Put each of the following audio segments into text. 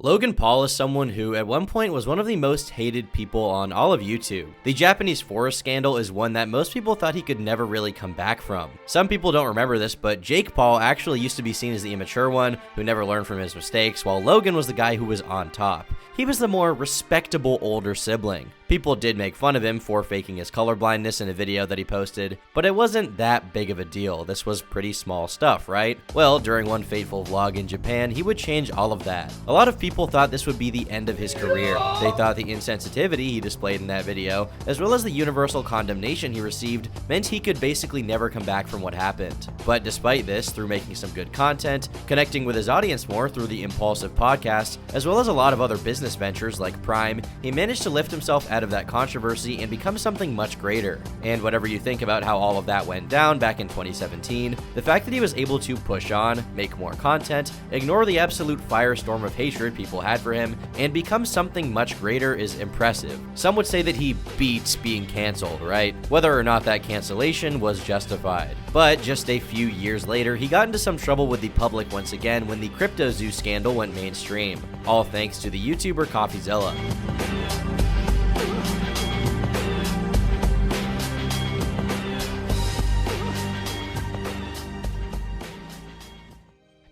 Logan Paul is someone who at one point was one of the most hated people on all of YouTube. The Japanese forest scandal is one that most people thought he could never really come back from. Some people don't remember this, but Jake Paul actually used to be seen as the immature one who never learned from his mistakes, while Logan was the guy who was on top. He was the more respectable older sibling. People did make fun of him for faking his colorblindness in a video that he posted, but it wasn't that big of a deal. This was pretty small stuff, right? Well, during one fateful vlog in Japan, he would change all of that. A lot of people thought this would be the end of his career. They thought the insensitivity he displayed in that video, as well as the universal condemnation he received, meant he could basically never come back from what happened. But despite this, through making some good content, connecting with his audience more through the Impulsive podcast, as well as a lot of other business ventures like Prime, he managed to lift himself out of that controversy and become something much greater. And whatever you think about how all of that went down back in 2017, the fact that he was able to push on, make more content, ignore the absolute firestorm of hatred people had for him, and become something much greater is impressive. Some would say that he beats being canceled, right? Whether or not that cancellation was justified. But just a few years later, he got into some trouble with the public once again when the Cryptozoo scandal went mainstream, all thanks to the YouTuber CoffeeZilla.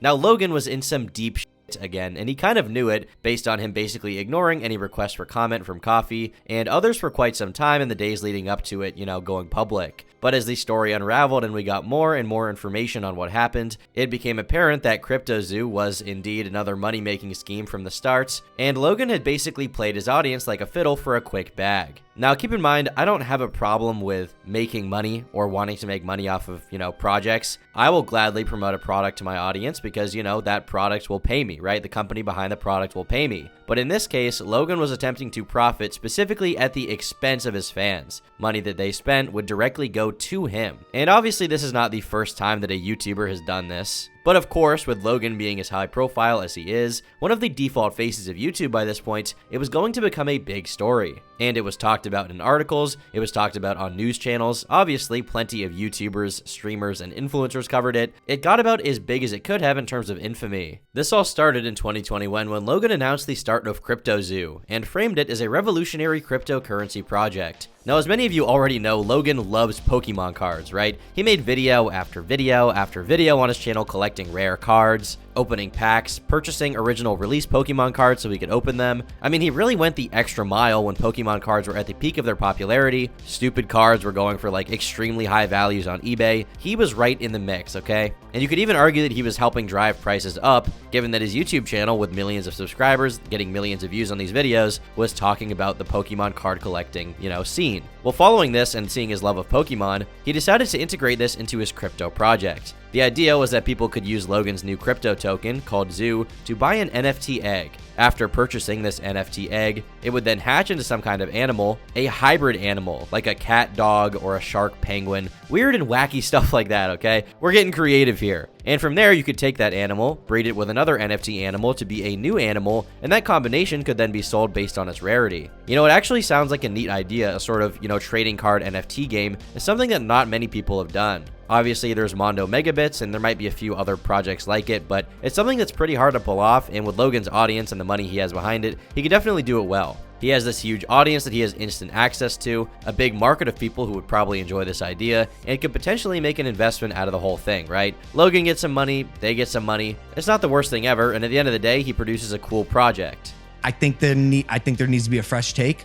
Now, Logan was in some deep shit again, and he kind of knew it based on him basically ignoring any requests for comment from Coffee and others for quite some time in the days leading up to it, going public. But as the story unraveled and we got more and more information on what happened, it became apparent that Cryptozoo was indeed another money-making scheme from the start, and Logan had basically played his audience like a fiddle for a quick bag. Now, keep in mind, I don't have a problem with making money or wanting to make money off of, projects. I will gladly promote a product to my audience because, that product will pay me, right? The company behind the product will pay me. But in this case, Logan was attempting to profit specifically at the expense of his fans. Money that they spent would directly go to him. And obviously, this is not the first time that a YouTuber has done this. But of course, with Logan being as high profile as he is, one of the default faces of YouTube by this point, it was going to become a big story. And it was talked about in articles, it was talked about on news channels, obviously plenty of YouTubers, streamers, and influencers covered it. It got about as big as it could have in terms of infamy. This all started in 2021 when Logan announced the start of Cryptozoo, and framed it as a revolutionary cryptocurrency project. Now, as many of you already know, Logan loves Pokemon cards, right? He made video after video after video on his channel collecting rare cards, opening packs, purchasing original release Pokemon cards so we could open them. I mean, he really went the extra mile when Pokemon cards were at the peak of their popularity. Stupid cards were going for like extremely high values on eBay. He was right in the mix, okay? And you could even argue that he was helping drive prices up, given that his YouTube channel with millions of subscribers, getting millions of views on these videos, was talking about the Pokemon card collecting, scene. Well, following this and seeing his love of Pokemon, he decided to integrate this into his crypto project. The idea was that people could use Logan's new crypto token, called Zoo, to buy an NFT egg. After purchasing this NFT egg, it would then hatch into some kind of animal, a hybrid animal, like a cat dog or a shark penguin. Weird and wacky stuff like that, okay? We're getting creative here. And from there, you could take that animal, breed it with another NFT animal to be a new animal, and that combination could then be sold based on its rarity. It actually sounds like a neat idea, a sort of, trading card NFT game, is something that not many people have done. Obviously, there's Mondo Megabits, and there might be a few other projects like it, but it's something that's pretty hard to pull off, and with Logan's audience and the money he has behind it, he could definitely do it well. He has this huge audience that he has instant access to, a big market of people who would probably enjoy this idea, and could potentially make an investment out of the whole thing, right? Logan gets some money, they get some money. It's not the worst thing ever, and at the end of the day, he produces a cool project. I think there needs to be a fresh take,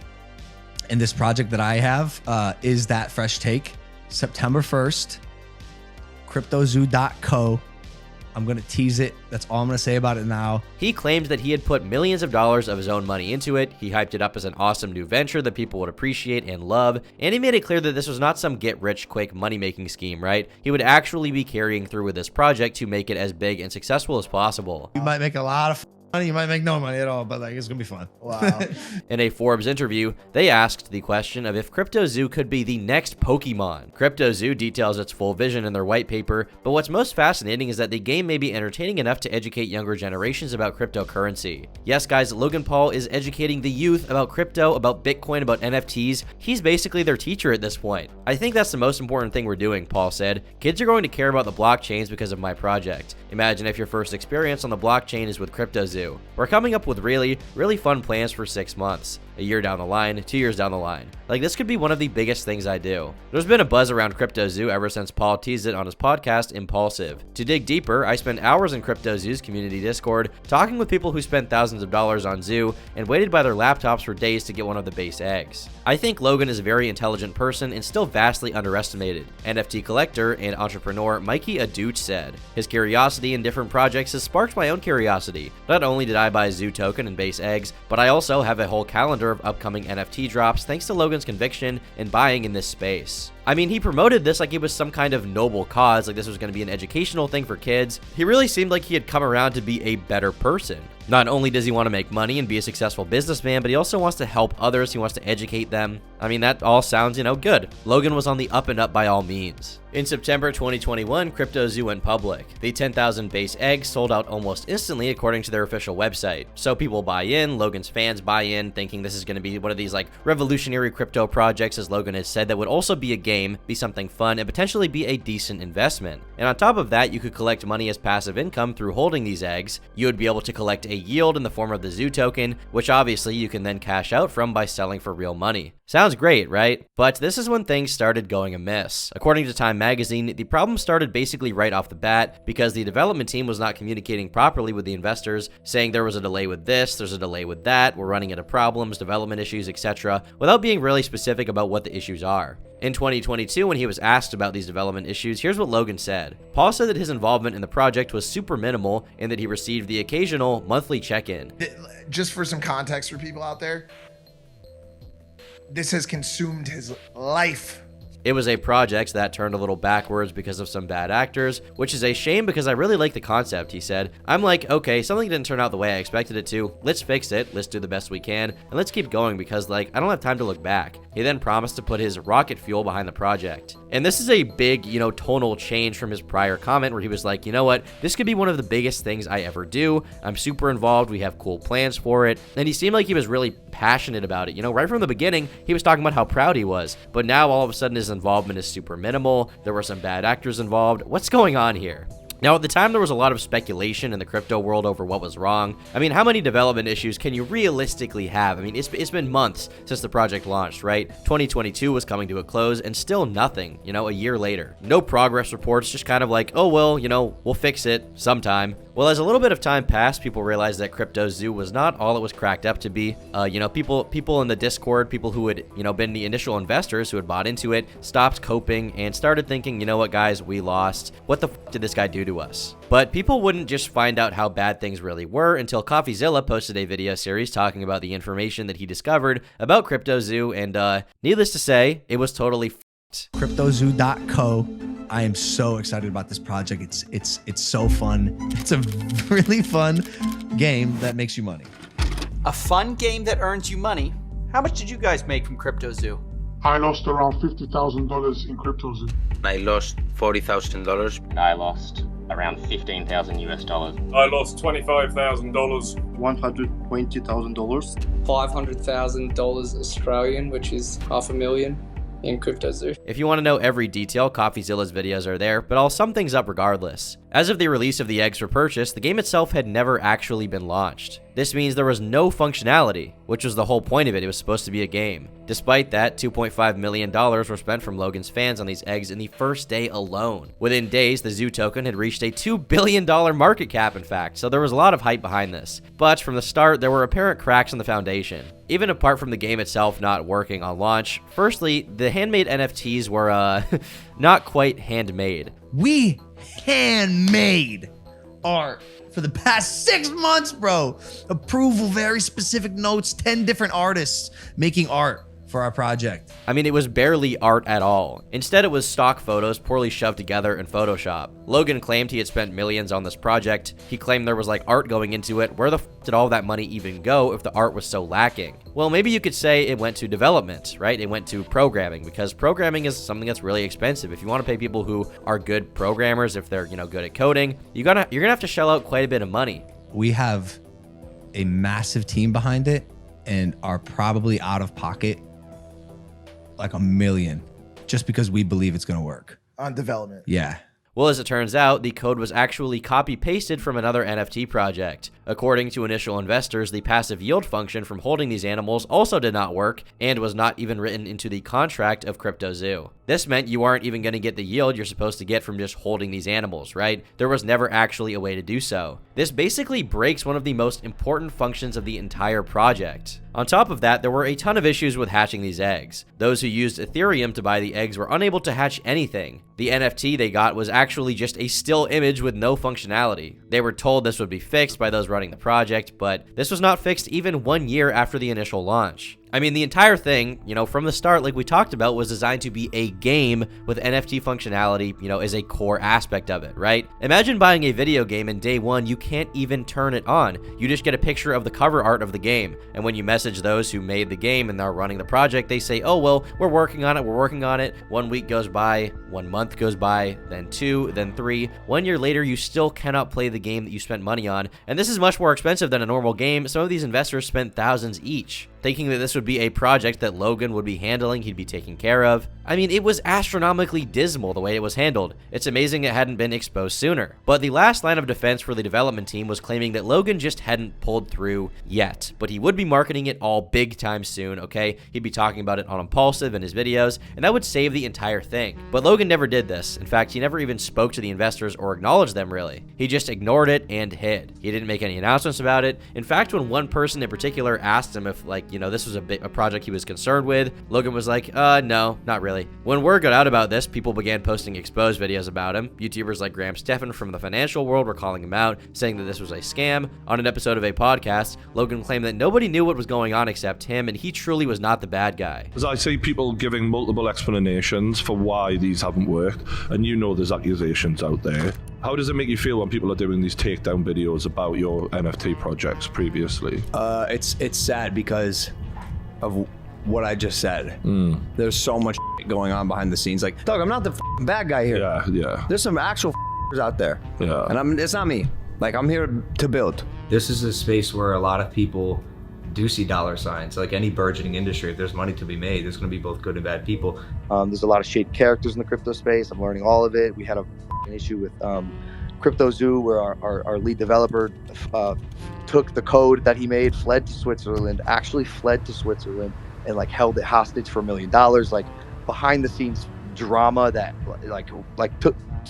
and this project that I have is that fresh take. September 1st, Cryptozoo.co. I'm going to tease it. That's all I'm going to say about it now. He claimed that he had put millions of dollars of his own money into it. He hyped it up as an awesome new venture that people would appreciate and love. And he made it clear that this was not some get-rich-quick money-making scheme, right? He would actually be carrying through with this project to make it as big and successful as possible. You might make a lot of money, you might make no money at all, but it's gonna be fun. Wow. In a Forbes interview, they asked the question of if Cryptozoo could be the next Pokemon. Cryptozoo details its full vision in their white paper, but what's most fascinating is that the game may be entertaining enough to educate younger generations about cryptocurrency. Yes, guys, Logan Paul is educating the youth about crypto, about Bitcoin, about NFTs. He's basically their teacher at this point. I think that's the most important thing we're doing, Paul said. Kids are going to care about the blockchains because of my project. Imagine if your first experience on the blockchain is with Cryptozoo. Cryptozoo. We're coming up with really fun plans for 6 months, a year down the line, 2 years down the line. Like, this could be one of the biggest things I do. There's been a buzz around Cryptozoo ever since Paul teased it on his podcast, Impulsive. To dig deeper, I spent hours in Cryptozoo's community Discord talking with people who spent thousands of dollars on Zoo and waited by their laptops for days to get one of the base eggs. I think Logan is a very intelligent person and still vastly underestimated, NFT collector and entrepreneur Mikey Adooch said. His curiosity in different projects has sparked my own curiosity. Not only did I buy Zoo token and base eggs, but I also have a whole calendar of upcoming NFT drops thanks to Logan's conviction in buying in this space. I mean, he promoted this like it was some kind of noble cause, like this was going to be an educational thing for kids. He really seemed like he had come around to be a better person. Not only does he want to make money and be a successful businessman, but he also wants to help others. He wants to educate them. I mean, that all sounds, good. Logan was on the up and up by all means. In September 2021, Cryptozoo went public. The 10,000 base eggs sold out almost instantly according to their official website. So people buy in, Logan's fans buy in, thinking this is going to be one of these like revolutionary crypto projects, as Logan has said, that would also be a game, be something fun, and potentially be a decent investment. And on top of that, you could collect money as passive income through holding these eggs. You would be able to collect a yield in the form of the Zoo token, which obviously you can then cash out from by selling for real money. Sounds great, right? But this is when things started going amiss. According to Time magazine, the problem started basically right off the bat because the development team was not communicating properly with the investors, saying there was a delay with this, there's a delay with that, we're running into problems, development issues, etc., without being really specific about what the issues are. In 2022, when he was asked about these development issues, here's what Logan said. Paul said that his involvement in the project was super minimal and that he received the occasional monthly check-in. Just for some context for people out there, this has consumed his life. It was a project that turned a little backwards because of some bad actors, which is a shame because I really like the concept, he said. I'm like, okay, something didn't turn out the way I expected it to. Let's fix it, let's do the best we can, and let's keep going because, I don't have time to look back. He then promised to put his rocket fuel behind the project. And this is a big, tonal change from his prior comment where he was like, you know what, this could be one of the biggest things I ever do. I'm super involved, we have cool plans for it. And he seemed like he was really passionate about it. Right from the beginning, he was talking about how proud he was. But now all of a sudden his involvement is super minimal. There were some bad actors involved. What's going on here? Now, at the time, there was a lot of speculation in the crypto world over what was wrong. I mean, how many development issues can you realistically have? I mean, it's been months since the project launched, right? 2022 was coming to a close, and still nothing, a year later. No progress reports, just kind of like, oh, well, we'll fix it sometime. Well, as a little bit of time passed, people realized that Cryptozoo was not all it was cracked up to be. People in the Discord, people who had, been the initial investors who had bought into it, stopped coping and started thinking, you know what, guys, we lost. What the f did this guy do to us? But people wouldn't just find out how bad things really were until CoffeeZilla posted a video series talking about the information that he discovered about Cryptozoo, and needless to say, it was totally f***ed. Cryptozoo.co. I am so excited about this project. It's so fun. It's a really fun game that makes you money. A fun game that earns you money. How much did you guys make from Cryptozoo? I lost around $50,000 in Cryptozoo. I lost $40,000. And I lost around $15,000 US. I lost $25,000. $120,000. $500,000 Australian, which is $500,000 in Cryptozoo. If you want to know every detail, CoffeeZilla's videos are there, but I'll sum things up regardless. As of the release of the eggs for purchase, the game itself had never actually been launched. This means there was no functionality, which was the whole point of it. It was supposed to be a game. Despite that, $2.5 million were spent from Logan's fans on these eggs in the first day alone. Within days, the Zoo token had reached a $2 billion market cap, in fact, so there was a lot of hype behind this. But from the start, there were apparent cracks in the foundation. Even apart from the game itself not working on launch, firstly, the handmade NFTs were, not quite handmade. We handmade art for the past 6 months, bro. Approval, very specific notes, 10 different artists making art for our project. I mean, it was barely art at all. Instead, it was stock photos poorly shoved together in Photoshop. Logan claimed he had spent millions on this project. He claimed there was art going into it. Where the f did all that money even go if the art was so lacking? Well, maybe you could say it went to development, right? It went to programming, because programming is something that's really expensive. If you want to pay people who are good programmers, if they're, good at coding, you're gonna have to shell out quite a bit of money. We have a massive team behind it and are probably out of pocket like $1 million just because we believe it's going to work On development. Yeah. Well, as it turns out, the code was actually copy-pasted from another NFT project. According to initial investors, the passive yield function from holding these animals also did not work and was not even written into the contract of Cryptozoo. This meant you aren't even going to get the yield you're supposed to get from just holding these animals, right? There was never actually a way to do so. This basically breaks one of the most important functions of the entire project. On top of that, there were a ton of issues with hatching these eggs. Those who used Ethereum to buy the eggs were unable to hatch anything. The NFT they got was actually just a still image with no functionality. They were told this would be fixed by those running the project, but this was not fixed even 1 year after the initial launch. I mean, the entire thing, from the start, like we talked about, was designed to be a game with NFT functionality, as a core aspect of it, right? Imagine buying a video game and day one, you can't even turn it on. You just get a picture of the cover art of the game. And when you message those who made the game and are running the project, they say, oh, well, we're working on it. 1 week goes by, 1 month goes by, then 2, then 3. 1 year later, you still cannot play the game that you spent money on. And this is much more expensive than a normal game. Some of these investors spent thousands each, thinking that this would be a project that Logan would be handling, he'd be taking care of. I mean, it was astronomically dismal the way it was handled. It's amazing it hadn't been exposed sooner. But the last line of defense for the development team was claiming that Logan just hadn't pulled through yet, but he would be marketing it all big time soon, okay? He'd be talking about it on Impulsive in his videos, and that would save the entire thing. But Logan never did this. In fact, he never even spoke to the investors or acknowledged them, really. He just ignored it and hid. He didn't make any announcements about it. In fact, when one person in particular asked him if, this was a project he was concerned with, Logan was like, no, not really. When word got out about this, people began posting exposed videos about him. YouTubers like Graham Stephan from the financial world were calling him out, saying that this was a scam. On an episode of a podcast, Logan claimed that nobody knew what was going on except him, and he truly was not the bad guy. As I see people giving multiple explanations for why these haven't worked, and there's accusations out there. How does it make you feel when people are doing these takedown videos about your NFT projects previously? It's sad because of what I just said. There's so much going on behind the scenes. Like, Doug, I'm not the bad guy here. Yeah. There's some actual out there. Yeah. And it's not me. Like, I'm here to build. This is a space where a lot of people do see dollar signs. Like any burgeoning industry, if there's money to be made, there's going to be both good and bad people. There's a lot of shady characters in the crypto space. I'm learning all of it. We had an issue with Cryptozoo, where our lead developer took the code that he made, fled to Switzerland, and held it hostage for $1 million. Like, behind the scenes drama that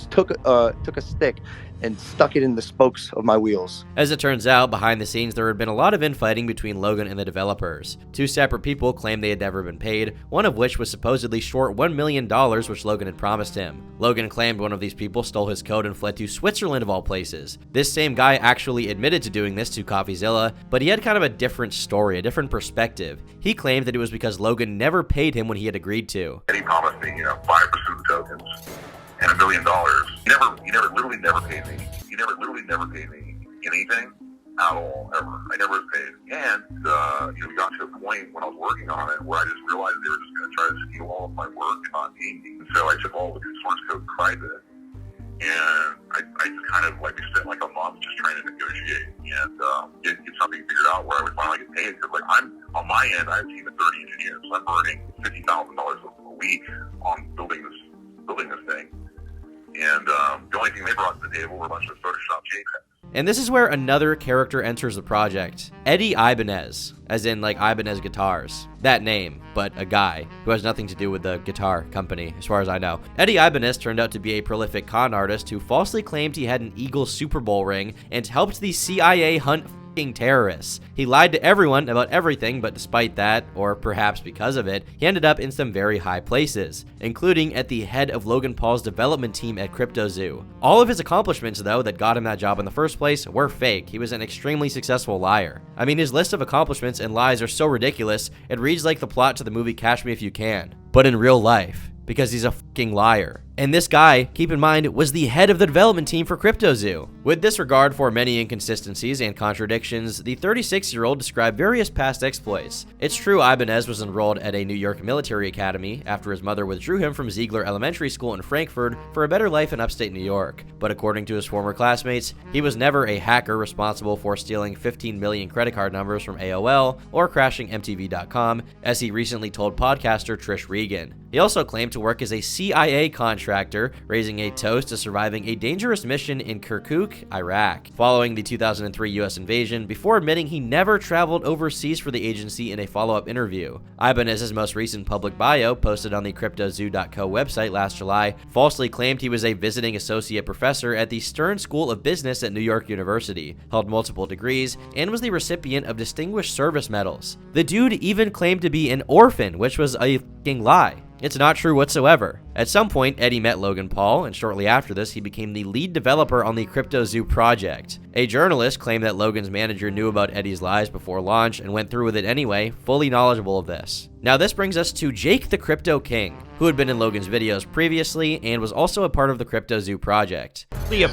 took a stick and stuck it in the spokes of my wheels. As it turns out, behind the scenes, there had been a lot of infighting between Logan and the developers. Two separate people claimed they had never been paid, one of which was supposedly short $1 million, which Logan had promised him. Logan claimed one of these people stole his code and fled to Switzerland of all places. This same guy actually admitted to doing this to CoffeeZilla, but he had kind of a different story, a different perspective. He claimed that it was because Logan never paid him when he had agreed to. And he promised me, 5% of the tokens and $1 million. He literally never paid me. He literally never paid me anything at all, ever. I never was paid. And, we got to a point when I was working on it where I just realized they were just going to try to steal all of my work and not pay me. And so I took all the source code private. And I just kind of we spent a month just trying to negotiate and get something figured out where I would finally get paid. Because I'm on my end, I have a team of 30 engineers. So I'm earning $50,000 a week on building this thing. And the only thing they brought to the table were a bunch of Photoshop JPEGs. And this is where another character enters the project. Eddie Ibanez, as in Ibanez Guitars. That name, but a guy who has nothing to do with the guitar company, as far as I know. Eddie Ibanez turned out to be a prolific con artist who falsely claimed he had an Eagles Super Bowl ring and helped the CIA hunt terrorists. He lied to everyone about everything, but despite that, or perhaps because of it, he ended up in some very high places, including at the head of Logan Paul's development team at Cryptozoo. All of his accomplishments, though, that got him that job in the first place were fake. He was an extremely successful liar. I mean, his list of accomplishments and lies are so ridiculous, it reads like the plot to the movie Catch Me If You Can, but in real life, because he's a fucking liar. And this guy, keep in mind, was the head of the development team for Cryptozoo. With disregard for many inconsistencies and contradictions, the 36-year-old described various past exploits. It's true Ibanez was enrolled at a New York military academy after his mother withdrew him from Ziegler Elementary School in Frankfurt for a better life in upstate New York. But according to his former classmates, he was never a hacker responsible for stealing 15 million credit card numbers from AOL or crashing MTV.com, as he recently told podcaster Trish Regan. He also claimed to work as a CIA contractor contractor, raising a toast to surviving a dangerous mission in Kirkuk, Iraq, following the 2003 US invasion, before admitting he never traveled overseas for the agency in a follow-up interview. Ibanez's most recent public bio, posted on the Cryptozoo.co website last July, falsely claimed he was a visiting associate professor at the Stern School of Business at New York University, held multiple degrees, and was the recipient of Distinguished Service Medals. The dude even claimed to be an orphan, which was a f***ing lie. It's not true whatsoever. At some point, Eddie met Logan Paul, and shortly after this, he became the lead developer on the Cryptozoo project. A journalist claimed that Logan's manager knew about Eddie's lies before launch and went through with it anyway, fully knowledgeable of this. Now this brings us to Jake the Crypto King, who had been in Logan's videos previously and was also a part of the Cryptozoo project. The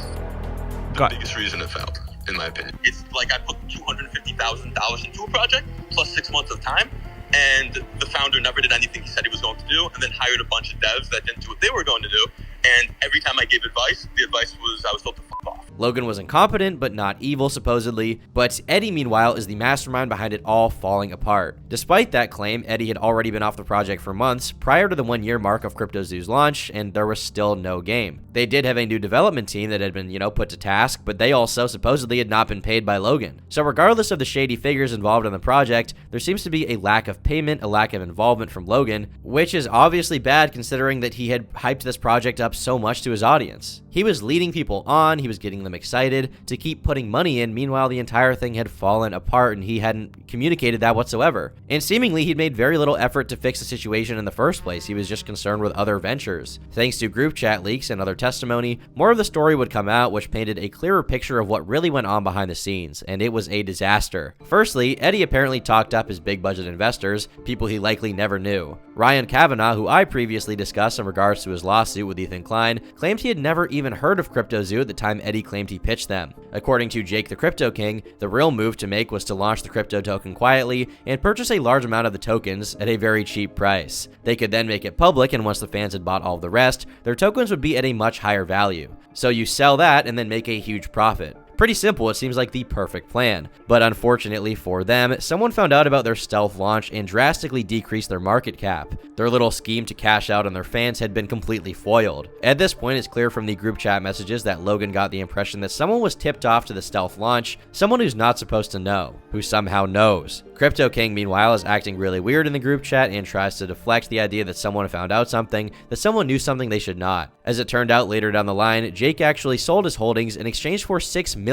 biggest reason it failed, in my opinion. It's like I put $250,000 into a project, plus 6 months of time, and the founder never did anything he said he was going to do, and then hired a bunch of devs that didn't do what they were going to do. And every time I gave advice, the advice was I was told to fuck off. Logan was incompetent, but not evil, supposedly. But Eddie, meanwhile, is the mastermind behind it all falling apart. Despite that claim, Eddie had already been off the project for months prior to the 1-year mark of Cryptozoo's launch, and there was still no game. They did have a new development team that had been, put to task, but they also supposedly had not been paid by Logan. So regardless of the shady figures involved in the project, there seems to be a lack of payment, a lack of involvement from Logan, which is obviously bad considering that he had hyped this project up so much to his audience. He was leading people on, he was getting them excited to keep putting money in, meanwhile the entire thing had fallen apart and he hadn't communicated that whatsoever. And seemingly he'd made very little effort to fix the situation in the first place, he was just concerned with other ventures. Thanks to group chat leaks and other testimony, more of the story would come out which painted a clearer picture of what really went on behind the scenes, and it was a disaster. Firstly, Eddie apparently talked up his big budget investors, people he likely never knew. Ryan Kavanaugh, who I previously discussed in regards to his lawsuit with Ethan Klein, claimed he had never even heard of Cryptozoo at the time Eddie claimed he pitched them. According to Jake the Crypto King, the real move to make was to launch the crypto token quietly and purchase a large amount of the tokens at a very cheap price. They could then make it public, and once the fans had bought all of the rest, their tokens would be at a much higher value. So you sell that and then make a huge profit. Pretty simple, it seems like the perfect plan. But unfortunately for them, someone found out about their stealth launch and drastically decreased their market cap. Their little scheme to cash out on their fans had been completely foiled. At this point, it's clear from the group chat messages that Logan got the impression that someone was tipped off to the stealth launch, someone who's not supposed to know, who somehow knows. Crypto King, meanwhile, is acting really weird in the group chat and tries to deflect the idea that someone found out something, that someone knew something they should not. As it turned out later down the line, Jake actually sold his holdings in exchange for $6 million.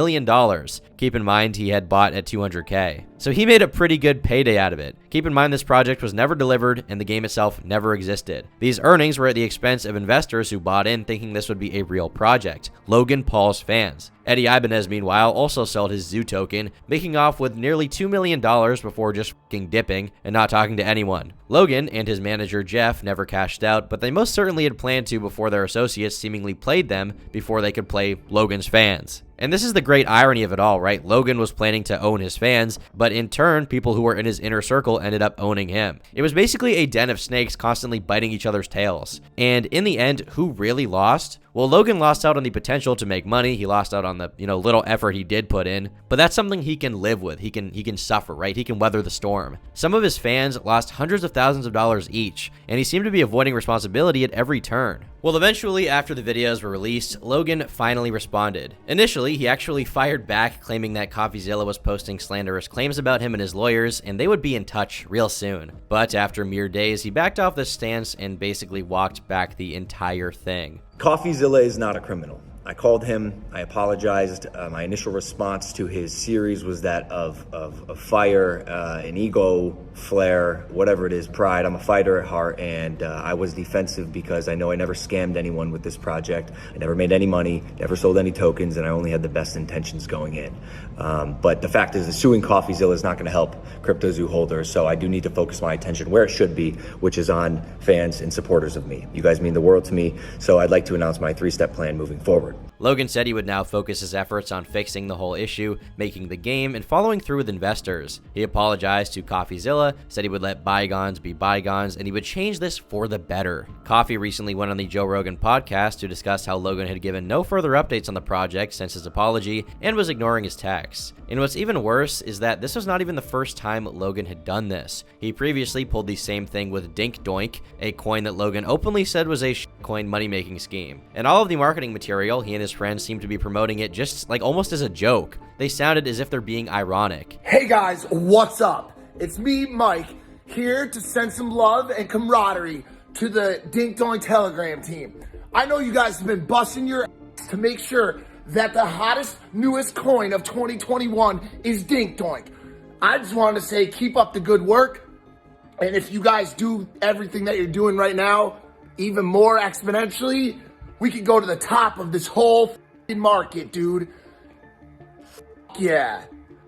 Keep in mind he had bought at $200K. So he made a pretty good payday out of it. Keep in mind this project was never delivered and the game itself never existed. These earnings were at the expense of investors who bought in thinking this would be a real project, Logan Paul's fans. Eddie Ibanez, meanwhile, also sold his Zoo token, making off with nearly $2 million before just f***ing dipping and not talking to anyone. Logan and his manager Jeff never cashed out, but they most certainly had planned to before their associates seemingly played them before they could play Logan's fans. And this is the great irony of it all, right? Logan was planning to own his fans, but in turn, people who were in his inner circle ended up owning him. It was basically a den of snakes constantly biting each other's tails. And in the end, who really lost? Well, Logan lost out on the potential to make money. He lost out on the, little effort he did put in, but that's something he can live with. He can suffer, right? He can weather the storm. Some of his fans lost hundreds of thousands of dollars each, and he seemed to be avoiding responsibility at every turn. Well, eventually, after the videos were released, Logan finally responded. Initially, he actually fired back, claiming that CoffeeZilla was posting slanderous claims about him and his lawyers, and they would be in touch real soon. But after mere days, he backed off this stance and basically walked back the entire thing. CoffeeZilla is not a criminal. I called him, I apologized. My initial response to his series was that of fire, an ego flare, whatever it is, pride. I'm a fighter at heart, and I was defensive because I know I never scammed anyone with this project. I never made any money, never sold any tokens, and I only had the best intentions going in. But the fact is that suing CoffeeZilla is not going to help Cryptozoo holders, so I do need to focus my attention where it should be, which is on fans and supporters of me. You guys mean the world to me, so I'd like to announce my 3-step plan moving forward. Logan said he would now focus his efforts on fixing the whole issue, making the game, and following through with investors. He apologized to CoffeeZilla, said he would let bygones be bygones, and he would change this for the better. Coffee recently went on the Joe Rogan podcast to discuss how Logan had given no further updates on the project since his apology and was ignoring his texts. And what's even worse is that this was not even the first time Logan had done this. He previously pulled the same thing with Dink Doink, a coin that Logan openly said was a coin money-making scheme. And all of the marketing material, he and his friends seem to be promoting it just like almost as a joke. They sounded as if they're being ironic. Hey guys, what's up? It's me, Mike, here to send some love and camaraderie to the Dink Doink Telegram team. I know you guys have been busting your ass to make sure that the hottest, newest coin of 2021 is Dink Doink. I just wanted to say keep up the good work. And if you guys do everything that you're doing right now, even more exponentially, we could go to the top of this whole f***ing market, dude. Yeah.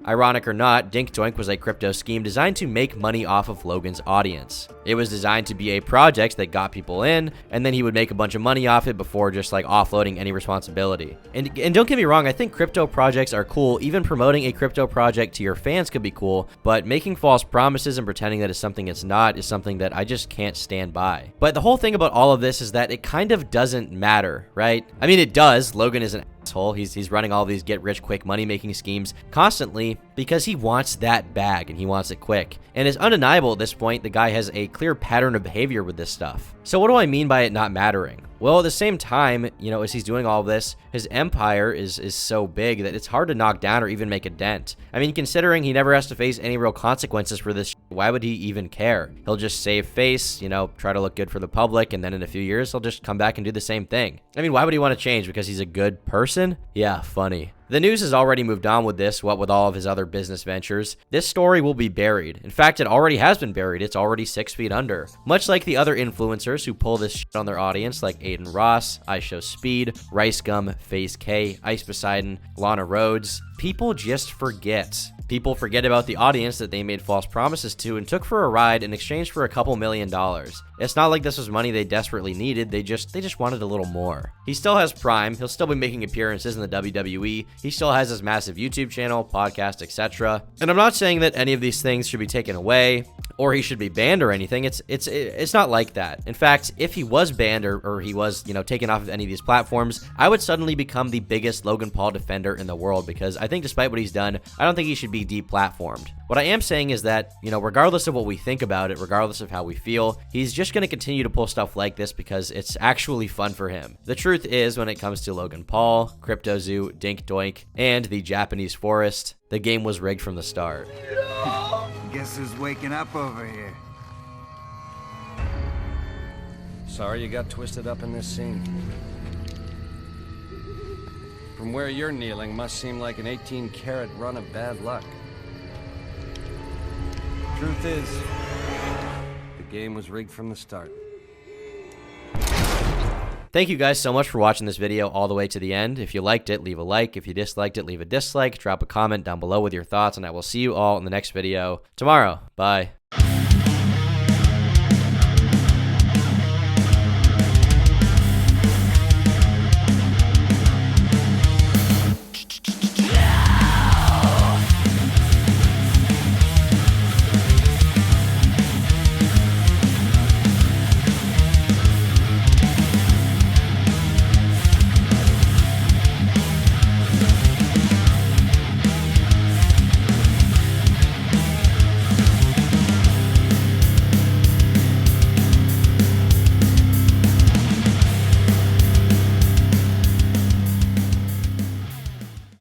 Ironic or not, Dink Doink was a crypto scheme designed to make money off of Logan's audience. It was designed to be a project that got people in, and then he would make a bunch of money off it before just like offloading any responsibility. And don't get me wrong, I think crypto projects are cool. Even promoting a crypto project to your fans could be cool, but making false promises and pretending that it's something it's not is something that I just can't stand by. But the whole thing about all of this is that it kind of doesn't matter, right? I mean, it does. Logan is an asshole. He's running all these get-rich-quick money-making schemes constantly because he wants that bag and he wants it quick. And it's undeniable at this point the guy has a clear pattern of behavior with this stuff. So what do I mean by it not mattering? Well, at the same time, you know, as he's doing all of this, his empire is so big that it's hard to knock down or even make a dent. I mean, considering he never has to face any real consequences for this, why would he even care? He'll just save face, you know, try to look good for the public, and then in a few years, he'll just come back and do the same thing. I mean, why would he want to change? Because he's a good person? Yeah, funny. The news has already moved on with this, what with all of his other business ventures. This story will be buried. In fact, it already has been buried. It's already 6 feet under. Much like the other influencers who pull this shit on their audience, like Aiden Ross, iShowSpeed, Rice Gum, FaZe K, Ice Poseidon, Lana Rhodes, people just forget. People forget about the audience that they made false promises to and took for a ride in exchange for a couple $1 million. It's not like this was money they desperately needed, they just wanted a little more. He still has Prime, he'll still be making appearances in the WWE, he still has his massive YouTube channel, podcast, etc. And I'm not saying that any of these things should be taken away, or he should be banned or anything. It's not like that. In fact, if he was banned or he was, you know, taken off of any of these platforms, I would suddenly become the biggest Logan Paul defender in the world, because I think despite what he's done, I don't think he should be deplatformed. What I am saying is that, you know, regardless of what we think about it, regardless of how we feel, he's just going to continue to pull stuff like this because it's actually fun for him. The truth is, when it comes to Logan Paul, Cryptozoo, Dink Doink, and the Japanese Forest, the game was rigged from the start. Guess who's waking up over here? Sorry you got twisted up in this scene. From where you're kneeling must seem like an 18-carat run of bad luck. Truth is, the game was rigged from the start. Thank you guys so much for watching this video all the way to the end. If you liked it, leave a like. If you disliked it, leave a dislike. Drop a comment down below with your thoughts, and I will see you all in the next video tomorrow. Bye.